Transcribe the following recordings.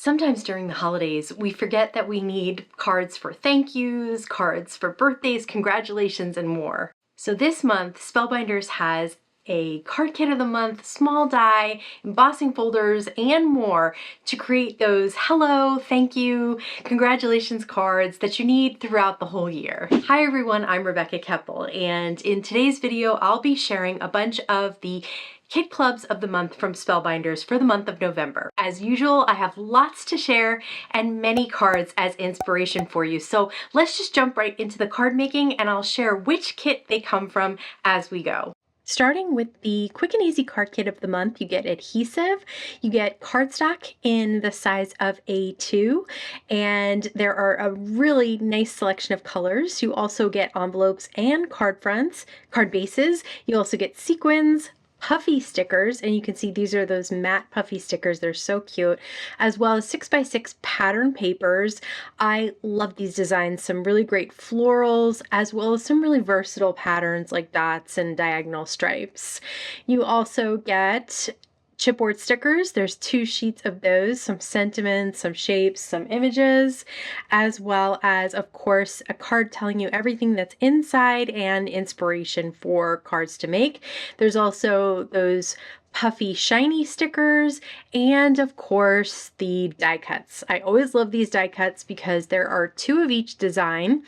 Sometimes during the holidays, we forget that we need cards for thank yous, cards for birthdays, congratulations, and more. So this month, Spellbinders has a card kit of the month, small die, embossing folders, and more to create those hello, thank you, congratulations cards that you need throughout the whole year. Hi everyone, I'm Rebecca Keppel, and in today's video, I'll be sharing a bunch of the Kit Clubs of the Month from Spellbinders for the month of November. As usual, I have lots to share and many cards as inspiration for you. So let's just jump right into the card making and I'll share which kit they come from as we go. Starting with the Quick and Easy Card Kit of the month, you get adhesive, you get cardstock in the size of A2, and there are a really nice selection of colors. You also get envelopes and card fronts, card bases. You also get sequins, puffy stickers, and you can see these are those matte puffy stickers. They're so cute, as well as 6x6 pattern papers. I love these designs, some really great florals, as well as some really versatile patterns like dots and diagonal stripes. You also get chipboard stickers. There's 2 sheets of those, some sentiments, some shapes, some images, as well as, of course, a card telling you everything that's inside and inspiration for cards to make. There's also those puffy shiny stickers, and of course the die cuts. I always love these die cuts because there are 2 of each design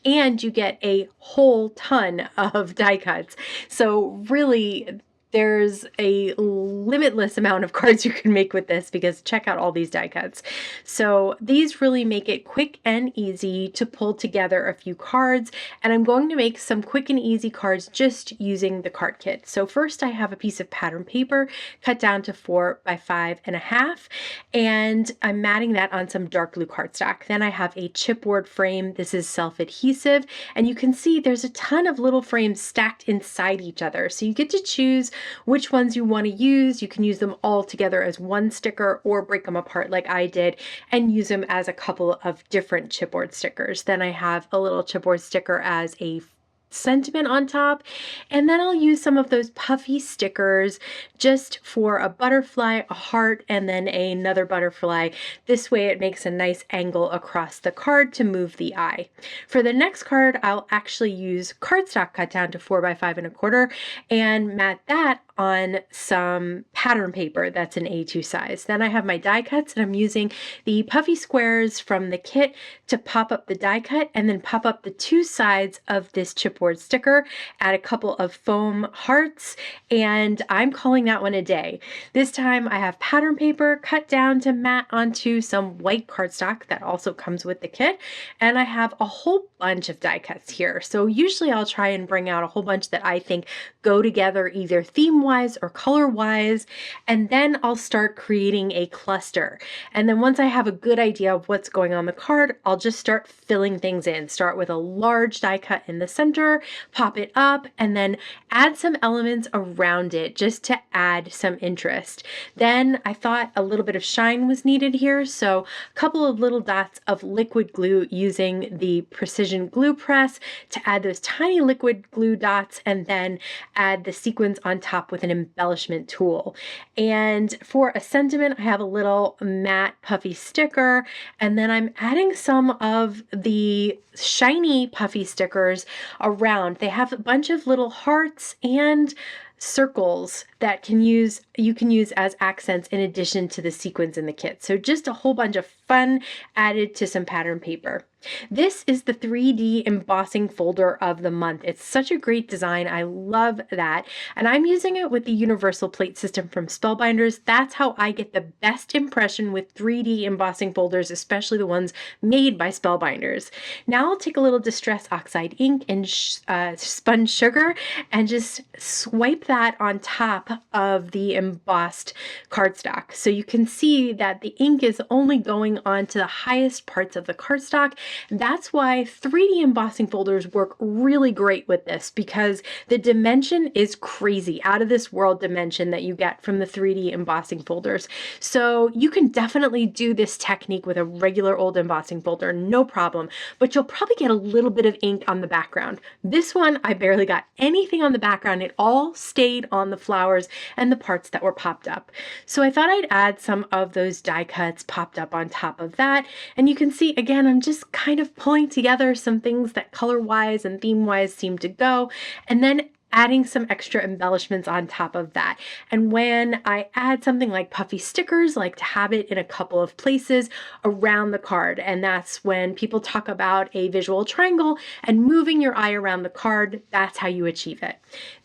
and you get a whole ton of die cuts. So really, there's a limitless amount of cards you can make with this because check out all these die cuts. So these really make it quick and easy to pull together a few cards, and I'm going to make some quick and easy cards just using the card kit. So first I have a piece of pattern paper cut down to 4 by 5.5, and I'm matting that on some dark blue cardstock. Then I have a chipboard frame. This is self-adhesive, and you can see there's a ton of little frames stacked inside each other. So you get to choose which ones you want to use. You can use them all together as one sticker or break them apart like I did and use them as a couple of different chipboard stickers. Then I have a little chipboard sticker as a sentiment on top, and then I'll use some of those puffy stickers just for a butterfly, a heart, and then another butterfly. This way it makes a nice angle across the card to move the eye. For the next card, I'll actually use cardstock cut down to 4 by 5.25 and mat that on some pattern paper that's an A2 size. Then I have my die cuts, and I'm using the puffy squares from the kit to pop up the die cut and then pop up the 2 sides of this chipboard sticker, add a couple of foam hearts, and I'm calling that one a day. This time I have pattern paper cut down to mat onto some white cardstock that also comes with the kit, and I have a whole bunch of die cuts here. So usually I'll try and bring out a whole bunch that I think go together either theme-wise or color-wise, and then I'll start creating a cluster. And then once I have a good idea of what's going on the card, I'll just start filling things in. Start with a large die cut in the center, pop it up, and then add some elements around it just to add some interest. Then I thought a little bit of shine was needed here, so a couple of little dots of liquid glue using the precision glue press to add those tiny liquid glue dots, and then add the sequins on top with an embellishment tool. And for a sentiment, I have a little matte puffy sticker, and then I'm adding some of the shiny puffy stickers around. They have a bunch of little hearts and circles that you can use as accents in addition to the sequins in the kit. So just a whole bunch of fun added to some pattern paper. This is the 3D embossing folder of the month. It's such a great design. I love that. And I'm using it with the universal plate system from Spellbinders. That's how I get the best impression with 3D embossing folders, especially the ones made by Spellbinders. Now I'll take a little Distress Oxide ink and spun sugar and just swipe that on top of the embossed cardstock. So you can see that the ink is only going on to the highest parts of the cardstock, That's why 3D embossing folders work really great with this, because the dimension is crazy, out of this world dimension that you get from the 3D embossing folders. So you can definitely do this technique with a regular old embossing folder, no problem, but you'll probably get a little bit of ink on the background. This one, I barely got anything on the background. It all stayed on the flowers and the parts that were popped up. So I thought I'd add some of those die cuts popped up on top of that. And you can see, again, I'm just kind of pulling together some things that color-wise and theme-wise seem to go, and then adding some extra embellishments on top of that. And when I add something like puffy stickers, I like to have it in a couple of places around the card. And that's when people talk about a visual triangle and moving your eye around the card, that's how you achieve it.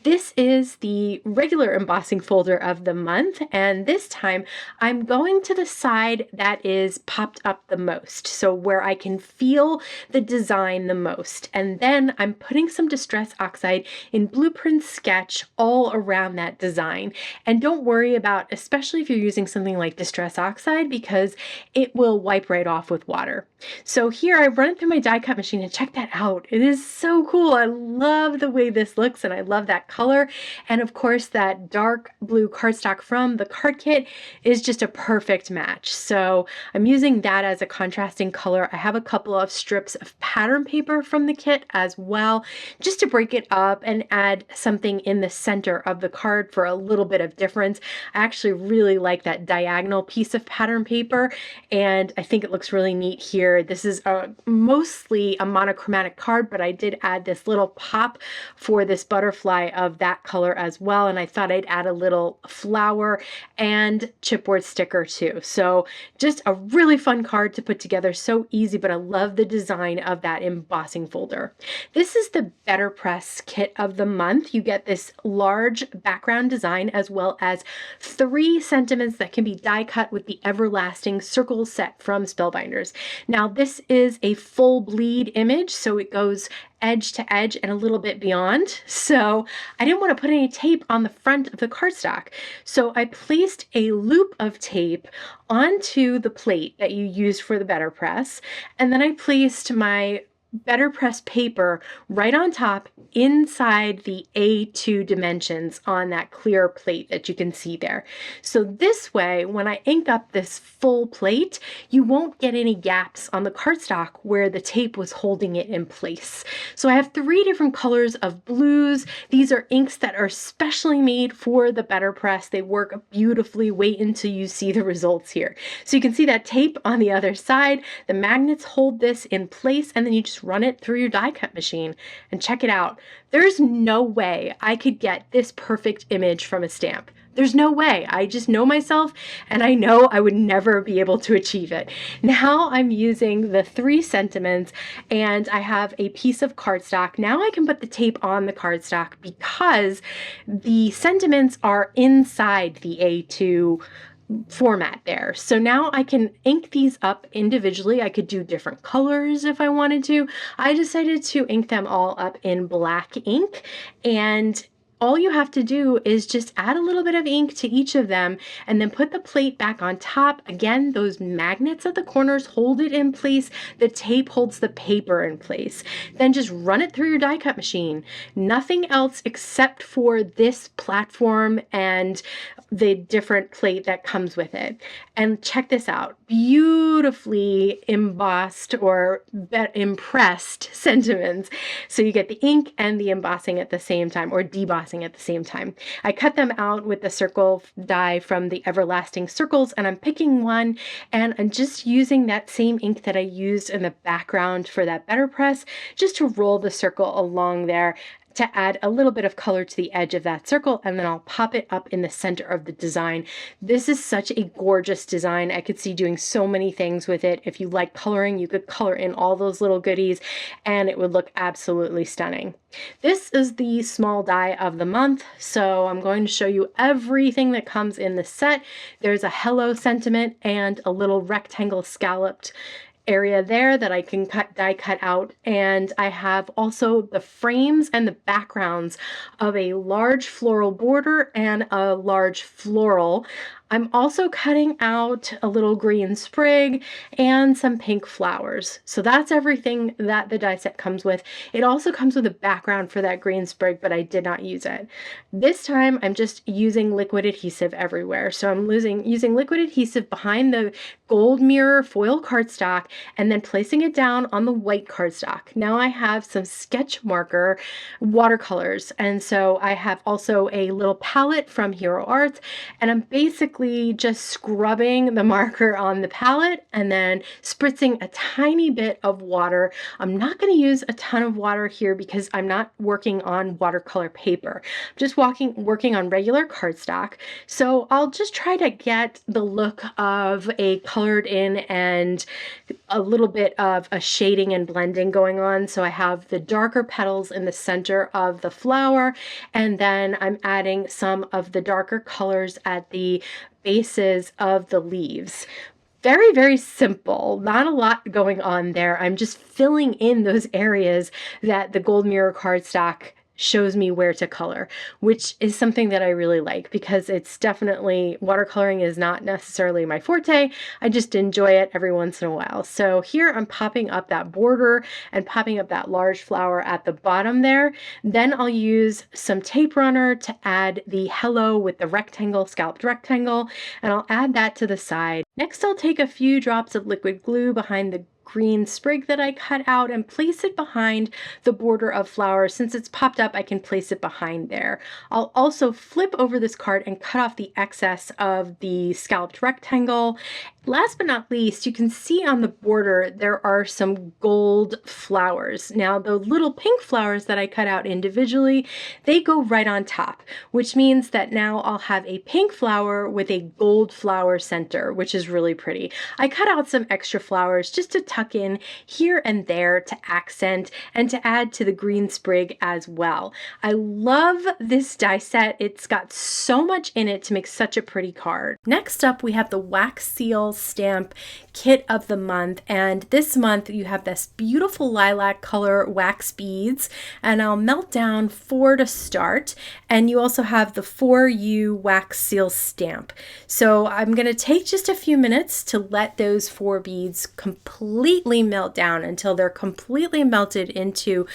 This is the regular embossing folder of the month, and this time I'm going to the side that is popped up the most, so where I can feel the design the most. And then I'm putting some Distress Oxide in Blueprint Sketch all around that design. And don't worry about, especially if you're using something like Distress Oxide, because it will wipe right off with water. So here I run it through my die cut machine, and check that out. It is so cool. I love the way this looks, and I love that color. And of course, that dark blue cardstock from the card kit is just a perfect match. So I'm using that as a contrasting color. I have a couple of strips of pattern paper from the kit as well, just to break it up and add something in the center of the card for a little bit of difference. I actually really like that diagonal piece of pattern paper, and I think it looks really neat here. This is mostly a monochromatic card, but I did add this little pop for this butterfly of that color as well, and I thought I'd add a little flower and chipboard sticker too. So just a really fun card to put together, so easy, but I love the design of that embossing folder. This is the BetterPress kit of the month. You get this large background design as well as 3 sentiments that can be die cut with the everlasting circle set from Spellbinders. Now this is a full bleed image, so it goes edge to edge and a little bit beyond. So I didn't want to put any tape on the front of the cardstock. So I placed a loop of tape onto the plate that you used for the BetterPress, and then I placed my BetterPress paper right on top inside the A2 dimensions on that clear plate that you can see there. So this way, when I ink up this full plate, you won't get any gaps on the cardstock where the tape was holding it in place. So I have 3 different colors of blues. These are inks that are specially made for the BetterPress. They work beautifully. Wait until you see the results here. So you can see that tape on the other side. The magnets hold this in place, and then you just run it through your die cut machine and check it out. There's no way I could get this perfect image from a stamp. There's no way. I just know myself, and I know I would never be able to achieve it. Now I'm using the 3 sentiments, and I have a piece of cardstock. Now I can put the tape on the cardstock because the sentiments are inside the A2 format there. So now I can ink these up individually. I could do different colors if I wanted to. I decided to ink them all up in black ink, and all you have to do is just add a little bit of ink to each of them and then put the plate back on top. Again, those magnets at the corners hold it in place. The tape holds the paper in place. Then just run it through your die cut machine. Nothing else except for this platform and the different plate that comes with it. And check this out. Beautifully embossed or impressed sentiments. So you get the ink and the embossing at the same time, or debossing at the same time. I cut them out with the circle die from the Everlasting Circles, and I'm picking one, and I'm just using that same ink that I used in the background for that BetterPress just to roll the circle along there to add a little bit of color to the edge of that circle, and then I'll pop it up in the center of the design. This is such a gorgeous design. I could see doing so many things with it. If you like coloring, you could color in all those little goodies and it would look absolutely stunning. This is the small die of the month, so I'm going to show you everything that comes in the set. There's a hello sentiment and a little rectangle scalloped area there that I can die cut out, and I have also the frames and the backgrounds of a large floral border and a large floral. I'm also cutting out a little green sprig and some pink flowers. So that's everything that the die set comes with. It also comes with a background for that green sprig, but I did not use it. This time I'm just using liquid adhesive everywhere. So I'm using liquid adhesive behind the gold mirror foil cardstock and then placing it down on the white cardstock. Now I have some sketch marker watercolors, and so I have also a little palette from Hero Arts, and I'm basically just scrubbing the marker on the palette and then spritzing a tiny bit of water. I'm not going to use a ton of water here because I'm not working on watercolor paper. I'm just working on regular cardstock. So I'll just try to get the look of a colored in and a little bit of a shading and blending going on. So I have the darker petals in the center of the flower, and then I'm adding some of the darker colors at the bases of the leaves. Very, very simple, not a lot going on there. I'm just filling in those areas that the gold mirror cardstock shows me where to color, which is something that I really like because it's definitely, watercoloring is not necessarily my forte. I just enjoy it every once in a while. So here I'm popping up that border and popping up that large flower at the bottom there. Then I'll use some tape runner to add the hello with the rectangle, scalloped rectangle, and I'll add that to the side. Next, I'll take a few drops of liquid glue behind the green sprig that I cut out and place it behind the border of flowers. Since it's popped up, I can place it behind there. I'll also flip over this card and cut off the excess of the scalloped rectangle. Last but not least, you can see on the border there are some gold flowers. Now the little pink flowers that I cut out individually, they go right on top, which means that now I'll have a pink flower with a gold flower center, which is really pretty. I cut out some extra flowers just to tuck in here and there to accent and to add to the green sprig as well. I love this die set. It's got so much in it to make such a pretty card. Next up, we have the wax seal stamp kit of the month, and this month you have this beautiful lilac color wax beads, and I'll melt down 4 to start, and you also have the 4U wax seal stamp. So I'm going to take just a few minutes to let those 4 beads completely melt down until they're completely melted into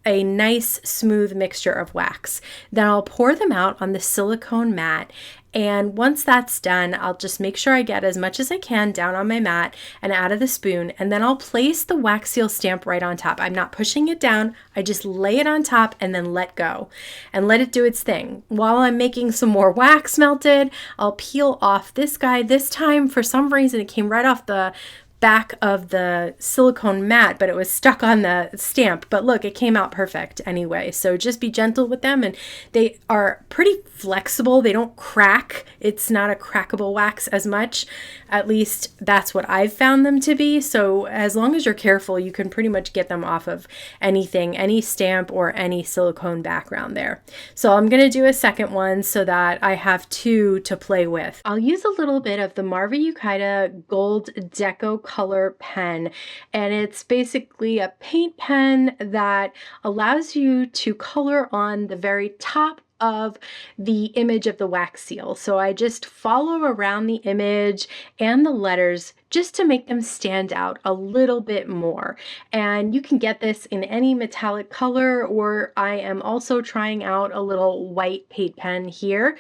a nice smooth mixture of wax. Then I'll pour them out on the silicone mat, and once that's done, I'll just make sure I get as much as I can down on my mat and out of the spoon, and then I'll place the wax seal stamp right on top. I'm not pushing it down, I just lay it on top and then let go and let it do its thing. While I'm making some more wax melted, I'll peel off this guy. This time, for some reason, it came right off the back of the silicone mat, but it was stuck on the stamp. But look, it came out perfect anyway. So just be gentle with them, and they are pretty flexible. They don't crack. It's not a crackable wax as much. At least that's what I've found them to be. So as long as you're careful, you can pretty much get them off of anything, any stamp or any silicone background there. So I'm going to do a second one so that I have 2 to play with. I'll use a little bit of the Marva Yukaida Gold Deco color pen, and it's basically a paint pen that allows you to color on the very top of the image of the wax seal. So I just follow around the image and the letters just to make them stand out a little bit more. And you can get this in any metallic color, or I am also trying out a little white paint pen here.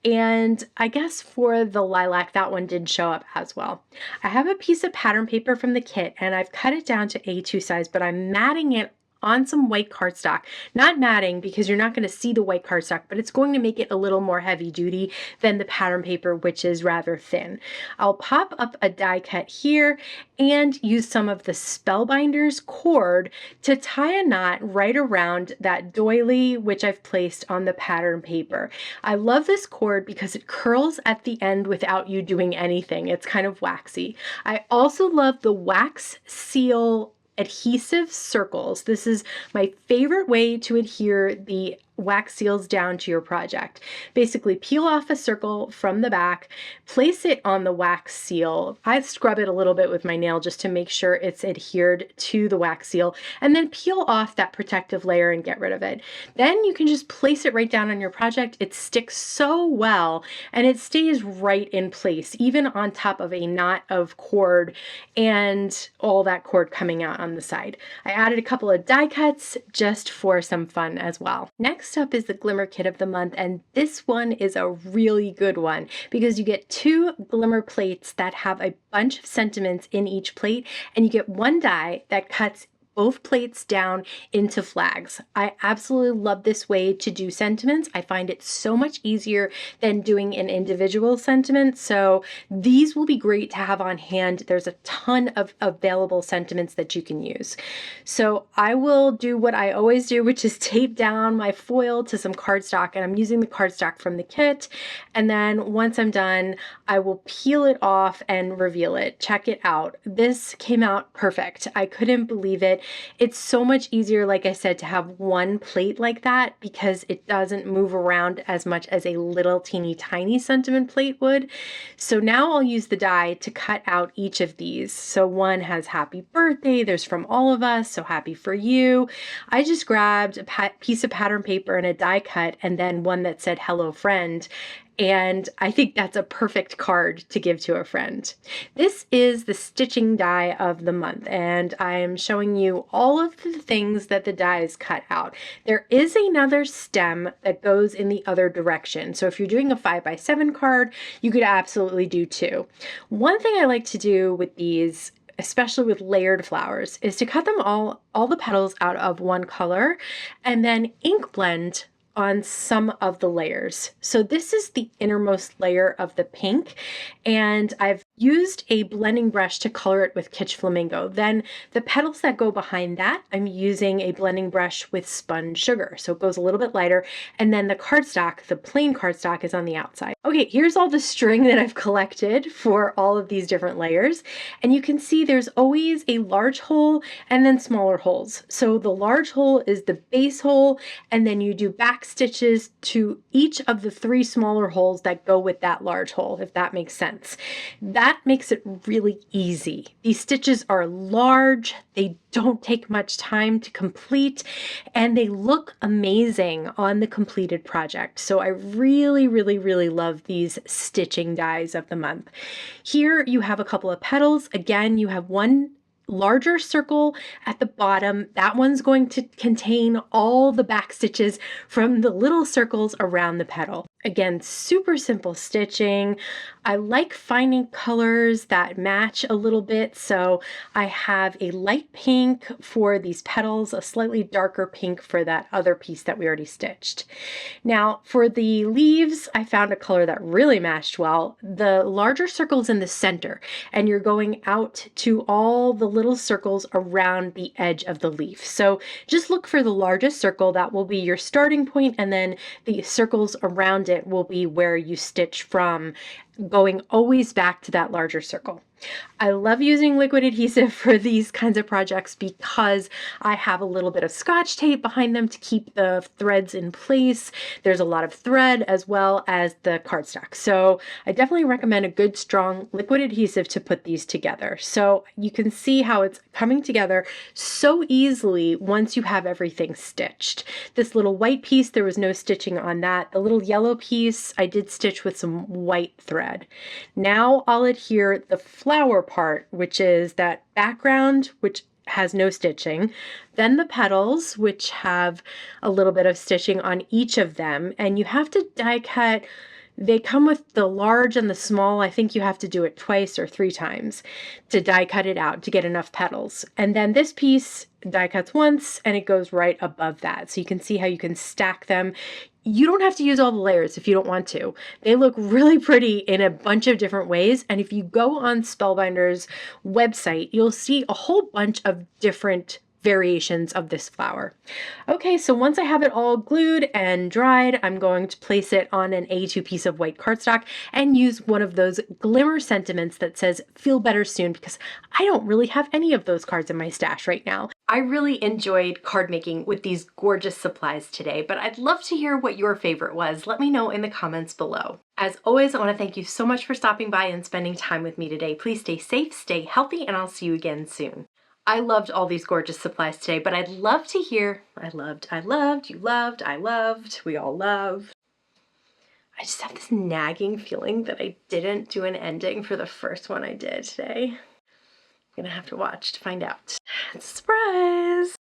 And I guess for the lilac, that one did show up as well. I have a piece of pattern paper from the kit, and I've cut it down to A2 size, but I'm matting it on some white cardstock. Not matting because you're not going to see the white cardstock, but it's going to make it a little more heavy duty than the pattern paper, which is rather thin. I'll pop up a die cut here and use some of the Spellbinders cord to tie a knot right around that doily, which I've placed on the pattern paper. I love this cord because it curls at the end without you doing anything. It's kind of waxy. I also love the wax seal adhesive circles. This is my favorite way to adhere the wax seals down to your project. Basically peel off a circle from the back, place it on the wax seal. I scrub it a little bit with my nail just to make sure it's adhered to the wax seal, and then peel off that protective layer and get rid of it. Then you can just place it right down on your project. It sticks so well and it stays right in place, even on top of a knot of cord and all that cord coming out on the side. I added a couple of die cuts just for some fun as well. Next up is the Glimmer Kit of the month, and this one is a really good one because you get 2 glimmer plates that have a bunch of sentiments in each plate, and you get 1 die that cuts both plates down into flags. I absolutely love this way to do sentiments. I find it so much easier than doing an individual sentiment. So these will be great to have on hand. There's a ton of available sentiments that you can use. So I will do what I always do, which is tape down my foil to some cardstock, and I'm using the cardstock from the kit. And then once I'm done, I will peel it off and reveal it. Check it out. This came out perfect. I couldn't believe it. It's so much easier, like I said, to have 1 plate like that because it doesn't move around as much as a little teeny tiny sentiment plate would. So now I'll use the die to cut out each of these. So one has happy birthday, there's from all of us, so happy for you. I just grabbed a piece of pattern paper and a die cut, and then one that said hello friend. And I think that's a perfect card to give to a friend. This is the stitching die of the month, and I am showing you all of the things that the die is cut out. There is another stem that goes in the other direction. So if you're doing a 5x7 card, you could absolutely do 2. One thing I like to do with these, especially with layered flowers, is to cut them all the petals out of one color and then ink blend on some of the layers. So this is the innermost layer of the pink, and I've used a blending brush to color it with Kitsch Flamingo. Then the petals that go behind that, I'm using a blending brush with spun sugar, so it goes a little bit lighter. And then the cardstock, the plain cardstock, is on the outside. Okay, here's all the string that I've collected for all of these different layers, and you can see there's always a large hole and then smaller holes. So the large hole is the base hole, and then you do back stitches to each of the 3 smaller holes that go with that large hole, if that makes sense. That makes it really easy. These stitches are large, they don't take much time to complete, and they look amazing on the completed project. So I really, really, really love these stitching dies of the month. Here you have a couple of petals. Again, you have one larger circle at the bottom. That one's going to contain all the back stitches from the little circles around the petal. Again, super simple stitching. I like finding colors that match a little bit, so I have a light pink for these petals, a slightly darker pink for that other piece that we already stitched. Now, for the leaves, I found a color that really matched well. The larger circle's in the center, and you're going out to all the little circles around the edge of the leaf. So just look for the largest circle. That will be your starting point, and then the circles around it will be where you stitch from, going always back to that larger circle. I love using liquid adhesive for these kinds of projects because I have a little bit of Scotch tape behind them to keep the threads in place. There's a lot of thread as well as the cardstock. So I definitely recommend a good strong liquid adhesive to put these together. So you can see how it's coming together so easily once you have everything stitched. This little white piece, there was no stitching on that. The little yellow piece, I did stitch with some white thread. Now I'll adhere the flower part, which is that background, which has no stitching, then the petals, which have a little bit of stitching on each of them, and you have to die cut. They come with the large and the small. I think you have to do it twice or 3 times to die cut it out to get enough petals. And then this piece die cuts once and it goes right above that. So you can see how you can stack them. You don't have to use all the layers if you don't want to. They look really pretty in a bunch of different ways. And if you go on Spellbinders website, you'll see a whole bunch of different variations of this flower. Okay, so once I have it all glued and dried, I'm going to place it on an A2 piece of white cardstock and use one of those Glimmer sentiments that says feel better soon, because I don't really have any of those cards in my stash right now. I really enjoyed card making with these gorgeous supplies today, but I'd love to hear what your favorite was. Let me know in the comments below. As always, I want to thank you so much for stopping by and spending time with me today. Please stay safe, stay healthy, and I'll see you again soon. I loved all these gorgeous supplies today, but I'd love to hear, I loved, you loved, I loved, we all loved. I just have this nagging feeling that I didn't do an ending for the first one I did today. I'm gonna have to watch to find out. It's a surprise!